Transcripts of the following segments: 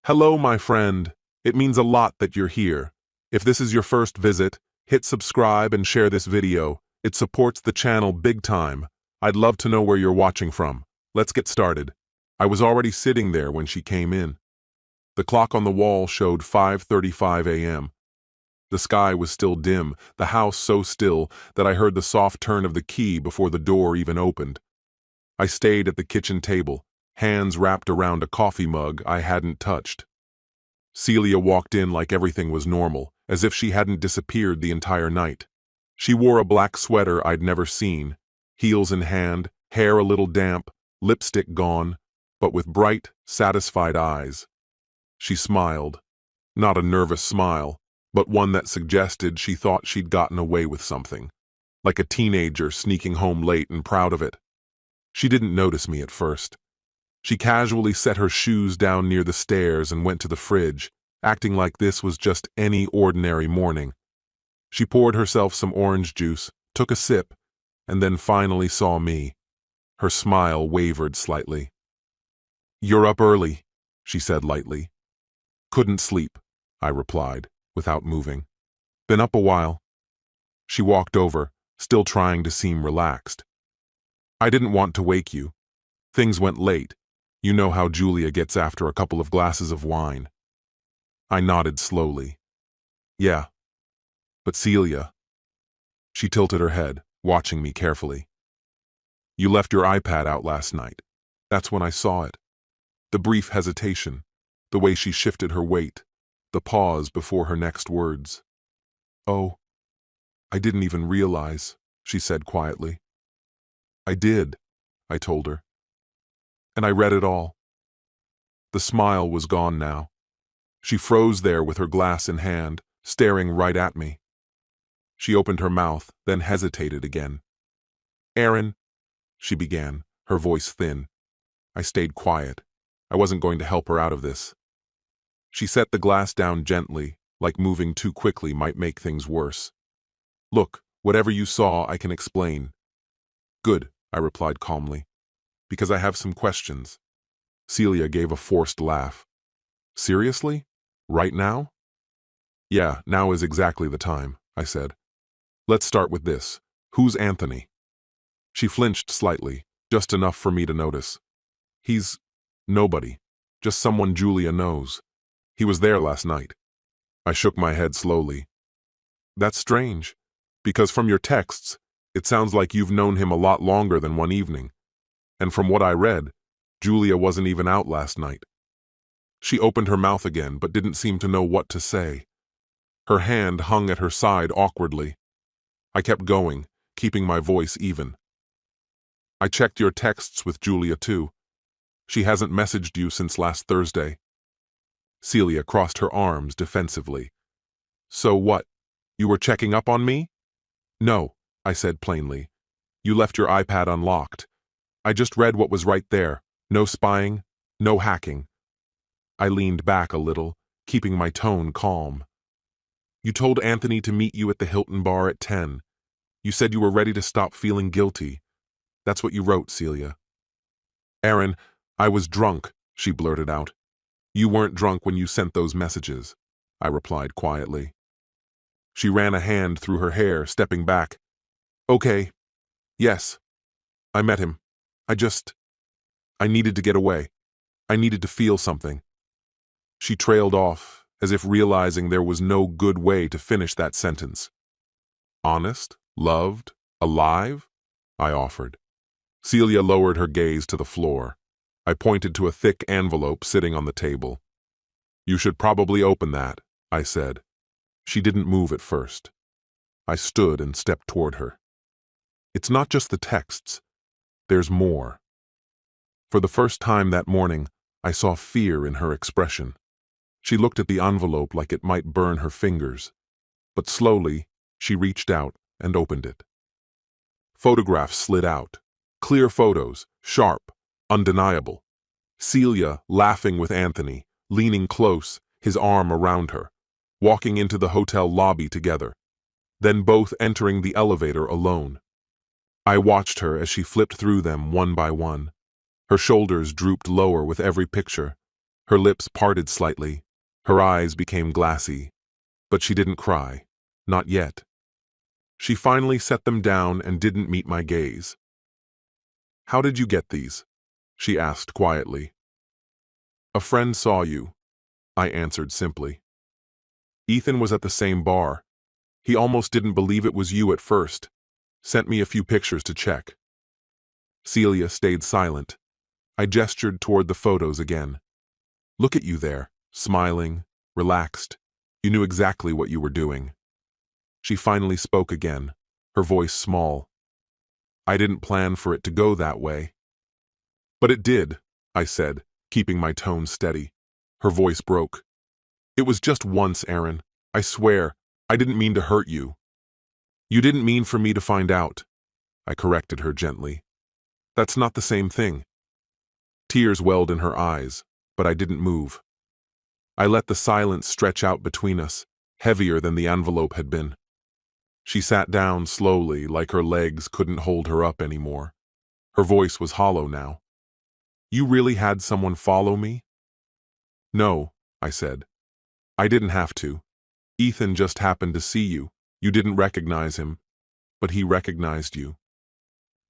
Hello, my friend. It means a lot that you're here. If this is your first visit, hit subscribe and share this video. It supports the channel big time. I'd love to know where you're watching from. Let's get started. I was already sitting there when she came in. The clock on the wall showed 5:35 a.m. The sky was still dim, the house so still that I heard the soft turn of the key before the door even opened. I stayed at the kitchen table, hands wrapped around a coffee mug I hadn't touched. Celia walked in like everything was normal, as if she hadn't disappeared the entire night. She wore a black sweater I'd never seen, heels in hand, hair a little damp, lipstick gone, but with bright, satisfied eyes. She smiled, not a nervous smile, but one that suggested she thought she'd gotten away with something, like a teenager sneaking home late and proud of it. She didn't notice me at first. She casually set her shoes down near the stairs and went to the fridge, acting like this was just any ordinary morning. She poured herself some orange juice, took a sip, and then finally saw me. Her smile wavered slightly. "You're up early," she said lightly. "Couldn't sleep," I replied, without moving. "Been up a while." She walked over, still trying to seem relaxed. "I didn't want to wake you. Things went late. You know how Julia gets after a couple of glasses of wine." I nodded slowly. "Yeah. But Celia." She tilted her head, watching me carefully. "You left your iPad out last night. That's when I saw it." The brief hesitation, the way she shifted her weight, the pause before her next words. "Oh, I didn't even realize," she said quietly. "I did," I told her. "And I read it all." The smile was gone now. She froze there with her glass in hand, staring right at me. She opened her mouth, then hesitated again. "Aaron," she began, her voice thin. I stayed quiet. I wasn't going to help her out of this. She set the glass down gently, like moving too quickly might make things worse. "Look, whatever you saw, I can explain." "Good," I replied calmly, "because I have some questions." Celia gave a forced laugh. "Seriously? Right now?" "Yeah, now is exactly the time," I said. "Let's start with this. Who's Anthony?" She flinched slightly, just enough for me to notice. "He's nobody, just someone Julia knows. He was there last night." I shook my head slowly. "That's strange, because from your texts, it sounds like you've known him a lot longer than one evening. And from what I read, Julia wasn't even out last night." She opened her mouth again, but didn't seem to know what to say. Her hand hung at her side awkwardly. I kept going, keeping my voice even. "I checked your texts with Julia too. She hasn't messaged you since last Thursday." Celia crossed her arms defensively. "So what? You were checking up on me?" "No," I said plainly. "You left your iPad unlocked. I just read what was right there. No spying, no hacking." I leaned back a little, keeping my tone calm. "You told Anthony to meet you at the Hilton bar at 10. You said you were ready to stop feeling guilty. That's what you wrote, Celia." "Aaron, I was drunk," she blurted out. "You weren't drunk when you sent those messages," I replied quietly. She ran a hand through her hair, stepping back. "Okay. Yes. I met him. I needed to get away. I needed to feel something." She trailed off, as if realizing there was no good way to finish that sentence. "Honest? Loved? Alive?" I offered. Celia lowered her gaze to the floor. I pointed to a thick envelope sitting on the table. "You should probably open that," I said. She didn't move at first. I stood and stepped toward her. "It's not just the texts. There's more." For the first time that morning, I saw fear in her expression. She looked at the envelope like it might burn her fingers. But slowly, she reached out and opened it. Photographs slid out. Clear photos, sharp, undeniable. Celia laughing with Anthony, leaning close, his arm around her, walking into the hotel lobby together, then both entering the elevator alone. I watched her as she flipped through them one by one. Her shoulders drooped lower with every picture. Her lips parted slightly. Her eyes became glassy. But she didn't cry. Not yet. She finally set them down and didn't meet my gaze. "How did you get these?" she asked quietly. "A friend saw you," I answered simply. "Ethan was at the same bar. He almost didn't believe it was you at first. Sent me a few pictures to check." Celia stayed silent. I gestured toward the photos again. "Look at you there, smiling, relaxed. You knew exactly what you were doing." She finally spoke again, her voice small. "I didn't plan for it to go that way." "But it did," I said, keeping my tone steady. Her voice broke. "It was just once, Aaron. I swear, I didn't mean to hurt you." "You didn't mean for me to find out," I corrected her gently. "That's not the same thing." Tears welled in her eyes, but I didn't move. I let the silence stretch out between us, heavier than the envelope had been. She sat down slowly, like her legs couldn't hold her up anymore. Her voice was hollow now. "You really had someone follow me?" "No," I said. "I didn't have to. Ethan just happened to see you. You didn't recognize him, but he recognized you."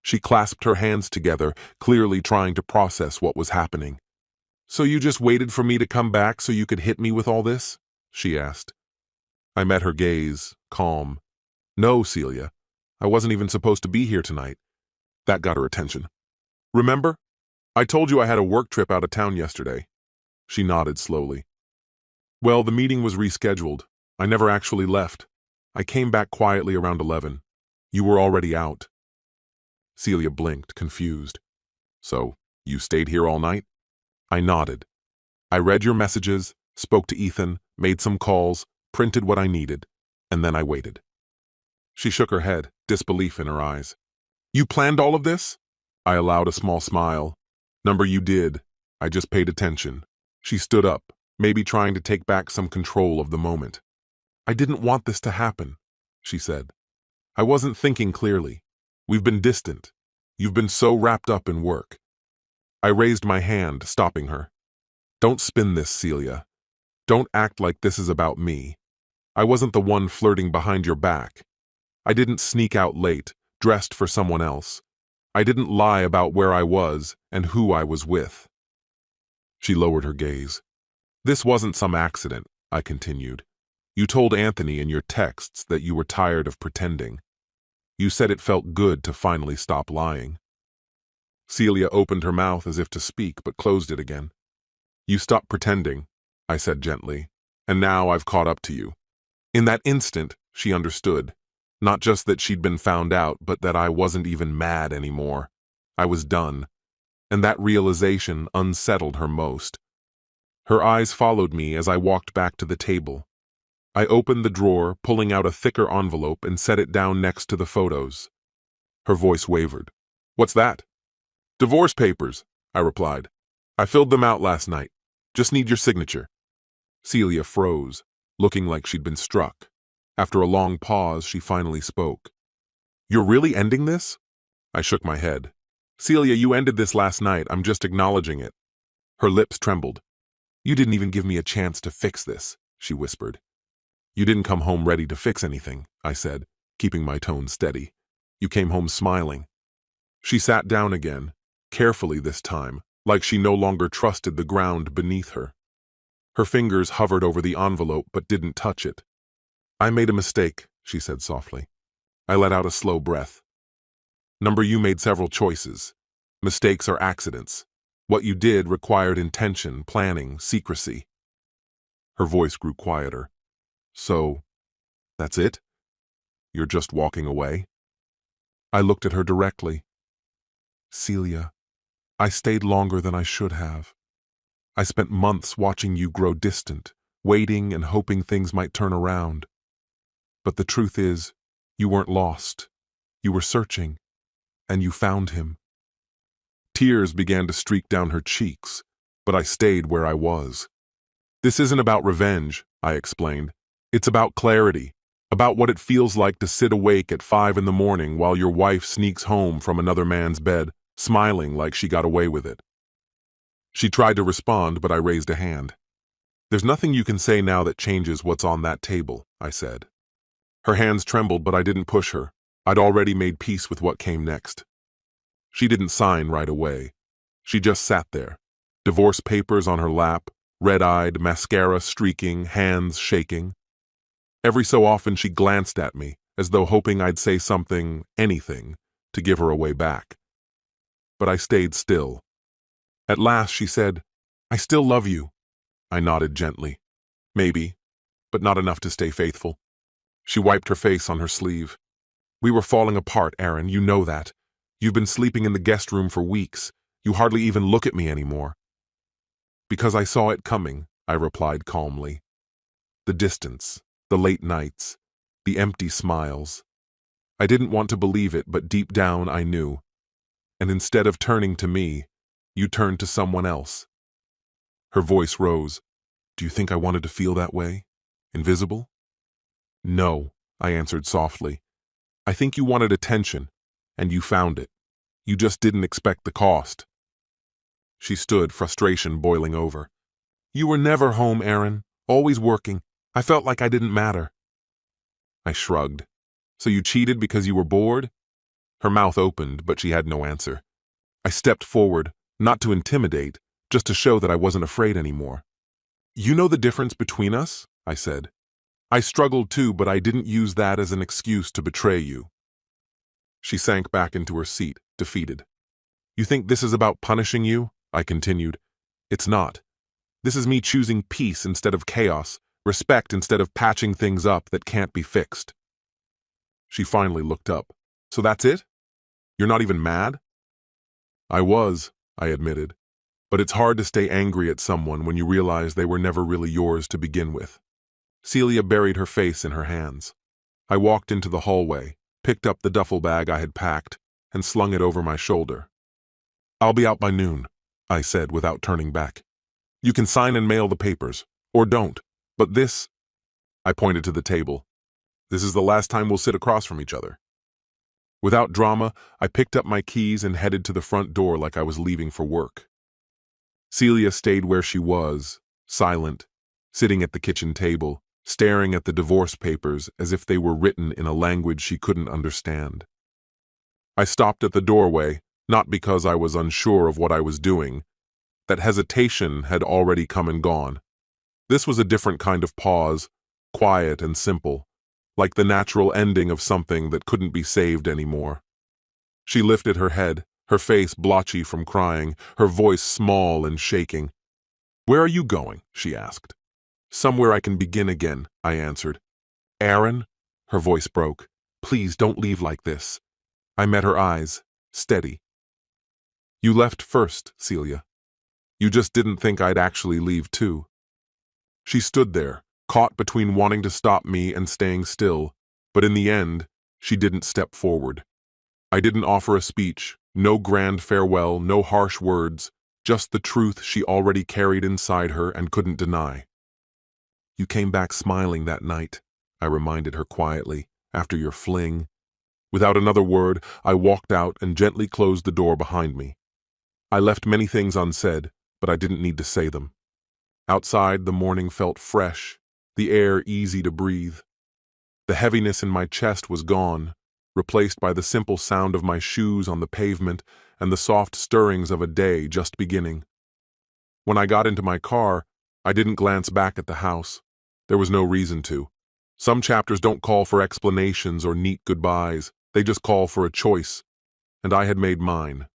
She clasped her hands together, clearly trying to process what was happening. "So you just waited for me to come back so you could hit me with all this?" she asked. I met her gaze, calm. "No, Celia. I wasn't even supposed to be here tonight." That got her attention. "Remember? I told you I had a work trip out of town yesterday." She nodded slowly. "Well, the meeting was rescheduled. I never actually left. I came back quietly around 11. You were already out." Celia blinked, confused. "So, you stayed here all night?" I nodded. "I read your messages, spoke to Ethan, made some calls, printed what I needed, and then I waited." She shook her head, disbelief in her eyes. "You planned all of this?" I allowed a small smile. "Number, you did. I just paid attention." She stood up, maybe trying to take back some control of the moment. "I didn't want this to happen," she said. "I wasn't thinking clearly. We've been distant. You've been so wrapped up in work." I raised my hand, stopping her. "Don't spin this, Celia. Don't act like this is about me. I wasn't the one flirting behind your back. I didn't sneak out late, dressed for someone else. I didn't lie about where I was and who I was with." She lowered her gaze. "This wasn't some accident," I continued. "You told Anthony in your texts that you were tired of pretending. You said it felt good to finally stop lying." Celia opened her mouth as if to speak, but closed it again. "You stopped pretending," I said gently, "and now I've caught up to you." In that instant, she understood. Not just that she'd been found out, but that I wasn't even mad anymore. I was done. And that realization unsettled her most. Her eyes followed me as I walked back to the table. I opened the drawer, pulling out a thicker envelope, and set it down next to the photos. Her voice wavered. "What's that?" "Divorce papers," I replied. "I filled them out last night. Just need your signature." Celia froze, looking like she'd been struck. After a long pause, she finally spoke. "You're really ending this?" I shook my head. "Celia, you ended this last night. I'm just acknowledging it." Her lips trembled. "You didn't even give me a chance to fix this," she whispered. "You didn't come home ready to fix anything," I said, keeping my tone steady. "You came home smiling." She sat down again, carefully this time, like she no longer trusted the ground beneath her. Her fingers hovered over the envelope but didn't touch it. "I made a mistake," she said softly. I let out a slow breath. "Number, you made several choices. Mistakes are accidents. What you did required intention, planning, secrecy." Her voice grew quieter. "So, that's it? You're just walking away?" I looked at her directly. "Celia, I stayed longer than I should have. I spent months watching you grow distant, waiting and hoping things might turn around. But the truth is, you weren't lost. You were searching, and you found him." Tears began to streak down her cheeks, but I stayed where I was. "This isn't about revenge," I explained. "It's about clarity, about what it feels like to sit awake at 5 in the morning while your wife sneaks home from another man's bed, smiling like she got away with it." She tried to respond, but I raised a hand. "There's nothing you can say now that changes what's on that table," I said. Her hands trembled, but I didn't push her. I'd already made peace with what came next. She didn't sign right away. She just sat there, divorce papers on her lap, red-eyed, mascara streaking, hands shaking. Every so often she glanced at me, as though hoping I'd say something, anything, to give her a way back. But I stayed still. At last she said, "I still love you." I nodded gently. "Maybe, but not enough to stay faithful." She wiped her face on her sleeve. "We were falling apart, Aaron, you know that. You've been sleeping in the guest room for weeks. You hardly even look at me anymore." "Because I saw it coming," I replied calmly. The distance, the late nights, the empty smiles. I didn't want to believe it, but deep down I knew. And instead of turning to me, you turned to someone else. Her voice rose. "Do you think I wanted to feel that way? Invisible?" "No," I answered softly. "I think you wanted attention, and you found it. You just didn't expect the cost." She stood, frustration boiling over. "You were never home, Aaron. Always working. I felt like I didn't matter." I shrugged. "So you cheated because you were bored?" Her mouth opened, but she had no answer. I stepped forward, not to intimidate, just to show that I wasn't afraid anymore. "You know the difference between us?" I said. "I struggled too, but I didn't use that as an excuse to betray you." She sank back into her seat, defeated. "You think this is about punishing you?" I continued. "It's not. This is me choosing peace instead of chaos, respect instead of patching things up that can't be fixed." She finally looked up. "So that's it? You're not even mad?" "I was," I admitted. "But it's hard to stay angry at someone when you realize they were never really yours to begin with." Celia buried her face in her hands. I walked into the hallway, picked up the duffel bag I had packed, and slung it over my shoulder. "I'll be out by noon," I said without turning back. "You can sign and mail the papers, or don't, but this—" I pointed to the table. "This is the last time we'll sit across from each other." Without drama, I picked up my keys and headed to the front door like I was leaving for work. Celia stayed where she was, silent, sitting at the kitchen table, staring at the divorce papers as if they were written in a language she couldn't understand. I stopped at the doorway, not because I was unsure of what I was doing. That hesitation had already come and gone. This was a different kind of pause, quiet and simple, like the natural ending of something that couldn't be saved anymore. She lifted her head, her face blotchy from crying, her voice small and shaking. "Where are you going?" she asked. "Somewhere I can begin again," I answered. "Aaron?" Her voice broke. "Please don't leave like this." I met her eyes, steady. "You left first, Celia. You just didn't think I'd actually leave too." She stood there, caught between wanting to stop me and staying still, but in the end, she didn't step forward. I didn't offer a speech, no grand farewell, no harsh words, just the truth she already carried inside her and couldn't deny. "You came back smiling that night," I reminded her quietly, "after your fling." Without another word, I walked out and gently closed the door behind me. I left many things unsaid, but I didn't need to say them. Outside, the morning felt fresh, the air easy to breathe. The heaviness in my chest was gone, replaced by the simple sound of my shoes on the pavement and the soft stirrings of a day just beginning. When I got into my car, I didn't glance back at the house. There was no reason to. Some chapters don't call for explanations or neat goodbyes. They just call for a choice, and I had made mine.